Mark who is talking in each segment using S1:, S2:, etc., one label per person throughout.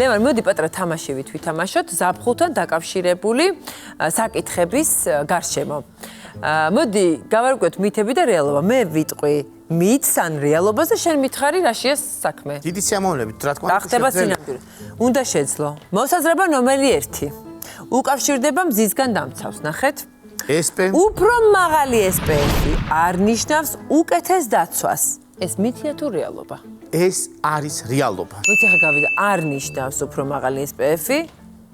S1: ლევან, მოდი პატარა თამაშივით ვითამაშოთ ზაფხულთან დაკავშირებული საკითხების გარშემო. მოდი გავარკვევთ მითები და რეალობა. მე ვიტყვი მითს ან რეალობას და შენ მითხარი რაშია საქმე.
S2: დიდი სიამოვნებით, რა თქმა უნდა.
S1: გახდება სინამდვილე. უნდა შეძლო. მოსაზრება ნომერი 1. უკავშირდება მზისგან დამცავს, ნახეთ?
S2: SPF.
S1: უფრო მაღალი SPF-ი არ ნიშნავს უკეთეს დაცვას. ეს მითია თუ რეალობა?
S2: ეს არის რეალობა.
S1: ვიცი ხა გავიდა, არ ნიშნავს უფრო მაღალი SPF-ი,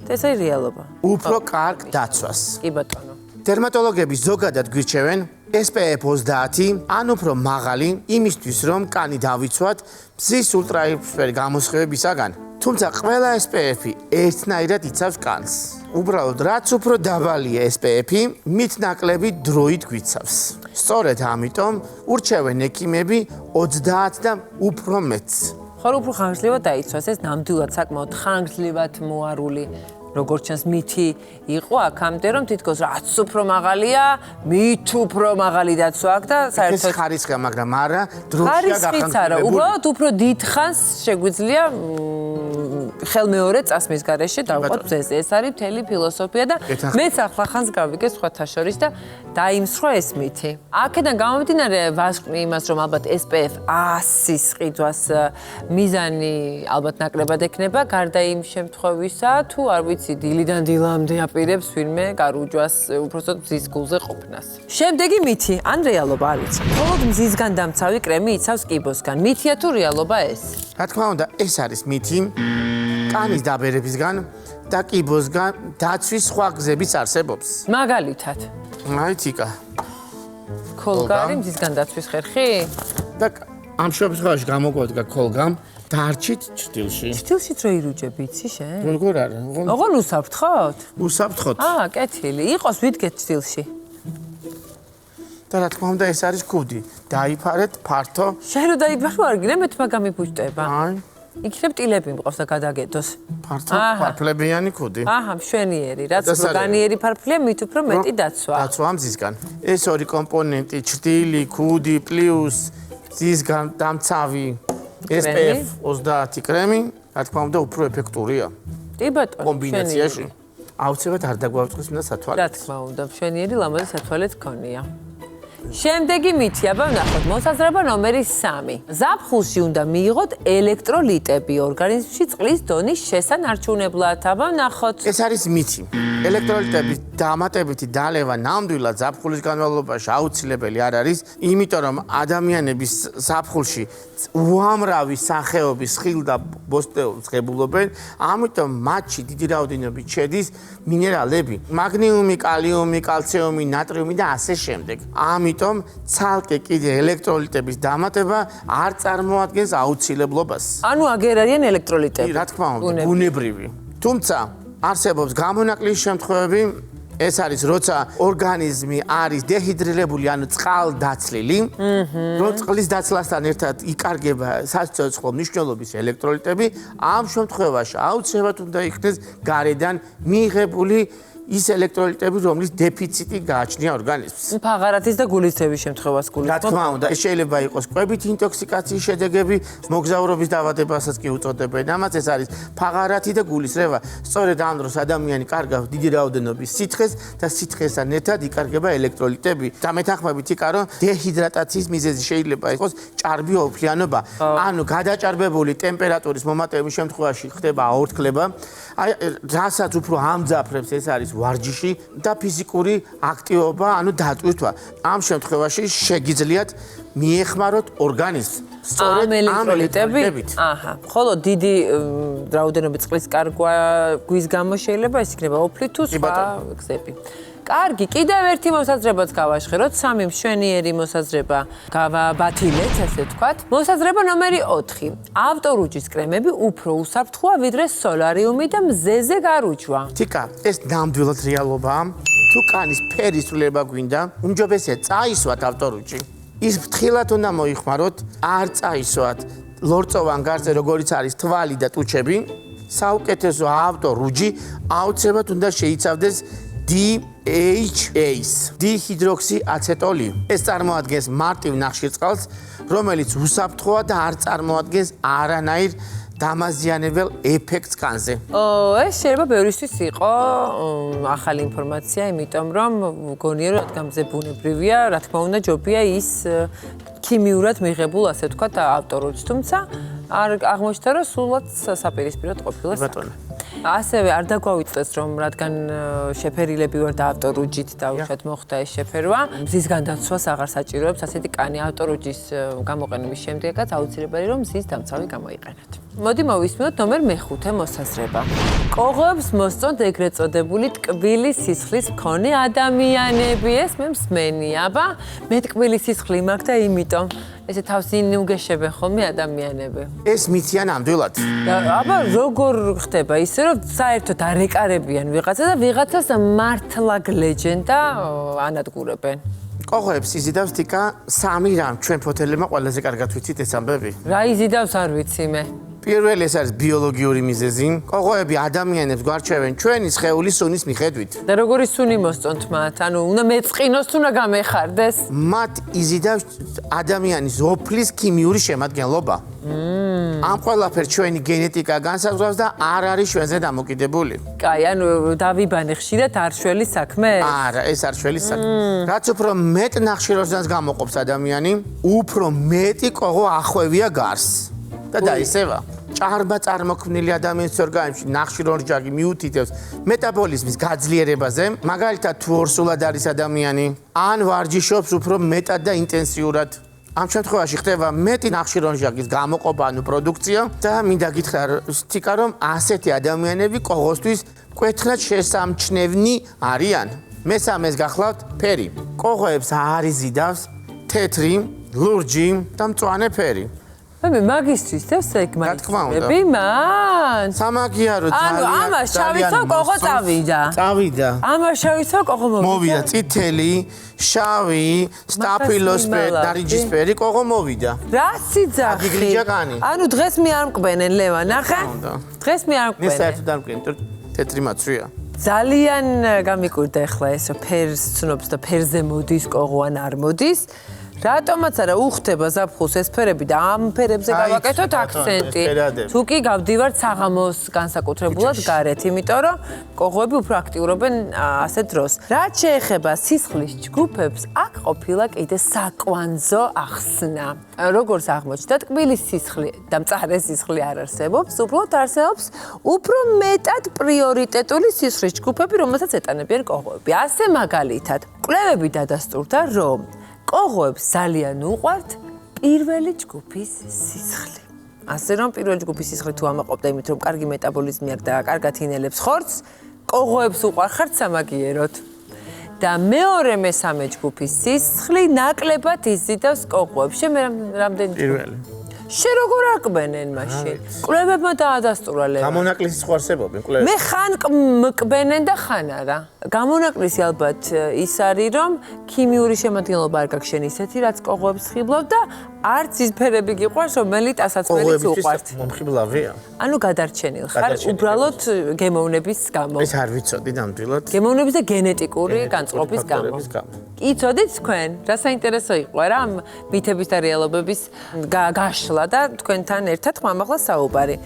S1: და ეს არის რეალობა.
S2: უფრო კარგ დაცვას.
S1: კი ბატონო.
S2: დერმატოლოგები ზოგადად გვირჩევენ SPF 30 ან უფრო მაღალი იმისთვის, რომ კანი დავიცვათ მზის ულტრაიფერული გამოსხივებისაგან. თუმცა ყველა SPF-ი ერთნაირად იცავს კანს. უბრალოდ რაც უფრო დაბალია SPF-ი, მით ნაკლები დროით გვიცავს. სწორედ ამიტომ ურჩევენ ექიმები 30 და უფრო მეტს.
S1: ხოლო უფრო ხანგრძლივად დაიცვას, ეს ნამდვილად საკმაოდ ხანგრძლივად მოარული როგორც ჩანს მითი იყო აქამდე რომ თითქოს რაც უფრო მაღალია, მით უფრო მაღალი დაცვა აქვს და საერთოდ
S2: ეს ხარისხია, მაგრამ არა დროშია
S1: გახანგრძლივებული. უბრალოდ უფრო დიდხანს შეგვიძლია ხელმეორე წასმის გარეშე დავყოთ მზეზე. ეს არის მთელი ფილოსოფია და მეც ახლახანს გავიგე სხვათა შორის და დაიმსხვრა ეს მითი. აქედან გამომდინარე ვასკვნი იმას, რომ ალბათ SPF 100-ის ყიდვას მიზანი ალბათ ნაკლებად ექნება, გარდა იმ შემთხვევისა, თუ არ ვიცი დილიდან დილამდე აპირებს ვინმე გარუჯვას უბრალოდ მზის გულზე ყოფნას. შემდეგი მითი, ან რეალობა არ ვიცი. მხოლოდ მზისგან დამცავი კრემი იცავს კიბოსგან. მითია თუ რეალობა ეს?
S2: რა თქმა უნდა, ეს არის მითი. კანის დაბერებისგან და კიბოსგან დაცვის სხვა გზებიც არსებობს.
S1: მაგალითად.
S2: აი ციკა.
S1: ქოლგარი მზისგან დაცვის ხერხი?
S2: და ამ შემთხვევაში გამოგვადგა ქოლგამ დარჩით ჭრილში.
S1: ჭრილშიც რო ირუჯები, იცი შენ?
S2: როგორ არა?
S1: ოღონ უსაფრთხოთ?
S2: უსაფრთხოთ.
S1: კეთილი. იყოს ვიდგეთ ჭრილში.
S2: და რა თქმა უნდა, ეს არის ქუდი. დაიფარეთ ფართო.
S1: შენ რო დაიფარო არ გინდა მე თმა გამიფუჭდება.
S2: აი.
S1: იქნებ ტილები მყავს და გადაგედოს.
S2: ფართო ფარფლებიანი ქუდი.
S1: მშვენიერი. რაც უფრო განიერი ფარფლია, მით უფრო მეტი დაცვა.
S2: დაცვა მზისგან. ეს ორი კომპონენტი, ჭრილი, ქუდი პლუს მზისგან დამცავი SPF 30 კრემი, რა თქმა უნდა, უფრო ეფექტურია.
S1: კი ბატონო,
S2: კომბინაციაში. აუცილებლად არ დაგვაწყდეს მინდა სათვალე.
S1: რა თქმა უნდა, მშვენიერი ლამაზი სათვალეთ გქონია. შემდეგი მითი, აბა ვნახოთ, მოსაზრება ნომერი 3. ზაფხულში უნდა მიიღოთ ელექტროლიტები ორგანიზმში წყლის დონის შესანარჩუნებლად. აბა ვნახოთ.
S2: ეს არის მითი. ელექტროლიტების დამატებითი დალევა ნამდვილად ზაფხულის განმავლობაში აუცილებელი არ არის, იმიტომ რომ ადამიანების ზაფხულში უამრავი სახეობის ხილ და ბოსტნეულს ღებულობენ, ამიტომ მათში დიდი რაოდენობით შედის მინერალები, მაგნიუმი, კალიუმი, კალციუმი, ნატრიუმი და ასე შემდეგ. ამიტომ ცალკე კიდე ელექტროლიტების დამატება არ წარმოადგენს აუცილებლობას.
S1: ანუ აგერ არიან ელექტროლიტები.
S2: რა თქმა უნდა, ბუნებრივი. თუმცა არსებობს გამონაკლისის შემთხვევები, ეს არის როცა ორგანიზმი არის დეჰიდრირებული, ანუ წყალდაცლილი, რომ წყლის დაცლასთან ერთად იკარგება საცოცხლო მნიშვნელობის ელექტროლიტები, ამ შემთხვევაში აუცილებლად უნდა იქნეს გარედან მიიღებული ის ელექტროლიტები, რომლის დეფიციტი გააჩნია ორგანიზმს.
S1: ფაღარათის და გულისრევის შემთხვევას
S2: რა თქმა უნდა, ეს შეიძლება იყოს კვებით ინტოქსიკაციის შედეგები, მოგზაურობის დაავადებასაც კი უწოდებენ. ამას ეს არის ფაღარათი და გულისრევა. სწორედ ამ დროს ადამიანი კარგავს დიდი რაოდენობის სითხეს და სითხესთან ერთად იკარგება ელექტროლიტები. და მეთანხმებით იქა, რომ დეჰიდრატაციის მიზეზი შეიძლება იყოს ჭარბი ოფლიანობა. ანუ გადაჭარბებული ტემპერატურის მომატების შემთხვევაში ხდება აორთქლება. აი, რასაც უფრო ამძაფრებს, ეს არის ვარჯიში და ფიზიკური აქტივობა, ანუ დატვირთვა. ამ შემთხვევაში შეგიძლიათ მიეხმაროთ ორგანიზმს სწორედ ამ ელექტროლიტებით.
S1: ხოლო დიდი რაოდენობით წყლის კარგვის გამო შეიძლება ეს იქნება ოფლი თუ სხვა გზები. კარგი, კიდევ ერთი მოსაზრებაც გავაშხეროთ, 3 მშვენიერი მოსაზრება გავაბათილეთ, ასე ვთქვათ. მოსაზრება ნომერი 4. ავტორუჯის კრემები უფრო უსაფრთხოა ვიდრე სოლარიუმი და მზეზე გარუჯვა.
S2: თიკა, ეს ნამდვილად რეალობაა. თუ კანის ფერის ცვლილება გვინდა, უმჯობესია წაისვათ ავტორუჯი. ის ფრთხილად უნდა მოიხმაროთ, არ წაისვათ ლორწოვან გარზე, როგორიც არის თვალი და ტუჩები. საუკეთესო ავტორუჯი აუცილებლად უნდა შეიცავდეს DHA-ს, დიჰიდროქსიაცეტოლი. ეს წარმოადგენს მარტივ ნახშირწყალს, რომელიც უსაფრთხოა და არ წარმოადგენს არანაირ დამაზიანებელ ეფექტს კანზე.
S1: ეს შეიძლება ბევრისთვის იყო ახალი ინფორმაცია, იმიტომ რომ გონია რომ რადგან მზე ბუნებრივია, რა თქმა უნდა ჯობია ის ქიმიურად მიღებულ, ასე ვთქვათ, ავტოროც, თუმცა არ აღმოჩნდა რომ სულაც საპირისპიროდ ყოფილა საქმე. ასევე არ დაგვავიწყდეს რომ რადგან შეფერილები ვარ და ავტორუჯით და უშუალოდ მოხდა ეს შეფერვა, მზის განდაცვას აღარ საჭიროებს ასეთი კანი ავტორუჯის გამოყენების შემდეგაც აუცილებელი რომ მზის დამცავი გამოიყენოთ. მოდი მოვისმინოთ ნომერ მე-5 მოსაზრება. კოღოებს მოსწონთ ეგრეთ წოდებული ტკბილი სისხლის მქონე ადამიანები. ეს მე მსმენი, აბა, მე ტკბილი სისხლი მაქვს და იმიტომ ესე თავს ინუგეშებენ ხოლმე ადამიანები.
S2: ეს მითია ნამდვილად.
S1: აბა როგორ ხდება ისე რომ საერთოდ არ ეკარებიან ვიღაცა და ვიღაცას მართლა გლეჯენ და ანადგურებენ.
S2: კოღოებს იზიდავს თიკა 3 რამ ჩვენ ფოთელებმა ყველაზე კარგად ვიცით ეს ამბები.
S1: რა იზიდავს არ ვიცი მე.
S2: პირველი ეს არის ბიოლოგიური მიზეზი. კოღოები ადამიანებს გვარჩევენ ჩვენი სხეულის სუნის მიხედვით.
S1: და როგორი სუნი მოსწონთ მათ? ანუ უნდა მეწყინოს თუ უნდა გამეხარდეს?
S2: მათ იზიდავს ადამიანის ოფლის ქიმიური შემადგენლობა. ამ ყველაფერს ჩვენი გენეტიკა განსაზღვრავს და არ არის ჩვენზე დამოკიდებული.
S1: კაი, ანუ დავიბანე ხშირად არ შველის საქმე?
S2: არა, ეს არ შველის საქმე. რაც უფრო მეტ ნახშირორჟანგს გამოყოფს ადამიანი, უფრო მეტი კოღო ახვევია გარს. და დაისება. ჭარბა წარმოქმნილი ადამიანის ორგანიზმში ნახშირორჟანგი მიუთითებს მეტაბოლიზმის გაძლიერებაზე, მაგალითად თუ ორსულად არის ადამიანი, ან ვარჯიშობს უფრო მეტად და ინტენსიურად. ამ შემთხვევაში ხდება მეტი ნახშირორჟანგის გამოყოფა, ანუ პროდუქცია და მინდა გითხრა თიკა რომ ასეთი ადამიანები კოღოსთვის კვეთნად შესამჩნევნი არიან. მესამეს გახლავთ ფერი. კოღოებს არ იზიდავს თეთრი, ლურჯი და მწვანე ფერი.
S1: მე მაგისტრის და სეგმენტები მან
S2: სამაგია რომ
S1: ანუ ამას შავიცო კოღო წავიდა.
S2: წავიდა.
S1: ამას შავიცო კოღო
S2: მოვიდა წითელი, შავი, სტაფილოსფერი, ნარინჯისფერი კოღო მოვიდა.
S1: რა სიძახი?
S2: გიგლიჯა კანი.
S1: ანუ დღეს მე არ მკბენენ ლევა, ნახე? დღეს მე არ
S2: მე
S1: მკბენენ.
S2: საერთოდ არ მკბენ, თეთრი მაცვია.
S1: ძალიან გამიკვირდა ახლა ეს ფერს ცნობს და ფერზე მოდის კოღო ან არ მოდის. რატომაც არა უხდება ზაფხულს ეს ფერები და ამ ფერებზე გავაკეთოთ აქცენტი. თუ კი გავდივართ საღამოს განსაკუთრებულად გარეთ, იმიტომ რომ კოღოები უფრო აქტიურობენ ასე დროს. რაც შეეხება სისხლის ჯგუფებს, აქ ყოფილა კიდე საკვანძო ახსნა. როგორც აღმოჩნდა, ტკბილი სისხლი და მწარე სისხლი არ არსებობს, უბრალოდ არსებობს უფრო მეტად პრიორიტეტული სისხლის ჯგუფები, რომელსაც ეტანებიან კოღოები. ასე მაგალითად, კვლევები დადასტურდა, რომ კოღოებს ძალიან უყვართ პირველი ჯგუფის სისხლი. ასე რომ პირველი ჯგუფის სისხლი თუ ამაყობდა იმით რომ კარგი მეტაბოლიზმი აქვს და კარგად ინელებს ხორცს, კოღოებს უყვარხართ სამაგიეროდ. და მეორე მესამე ჯგუფის სისხლი ნაკლებად იზიდავს კოღოებს. შემე რამდენი
S2: პირველი.
S1: შე როგორ აკბენენ მაშინ? კვლევებმა დაადასტურა ლევა.
S2: გამონაკლისი ხო არსებობენ კვლევები?
S1: მე ხან მკბენენ და ხან არა. გამონაკლისი ალბათ ის არის რომ ქიმიური შემადგენლობა არ გაქვს შენ ისეთი რაც კოღოებს ხიბლავ და არც ის ფერები გიყვარს რომელიც ასაცმელიც უყვართ.
S2: მომხიბლავია.
S1: ანუ გადარჩენილ ხარ უბრალოდ გემოვნების გამო.
S2: ეს არ ვიცოდი ნამდვილად.
S1: გემოვნების და გენეტიკური განწყობის გამო. კი წოდით თქვენ, რა საინტერესო იყო რა ამ მითების და რეალობების გაშლა და თქვენთან ერთად ხმამაღლა საუბარი.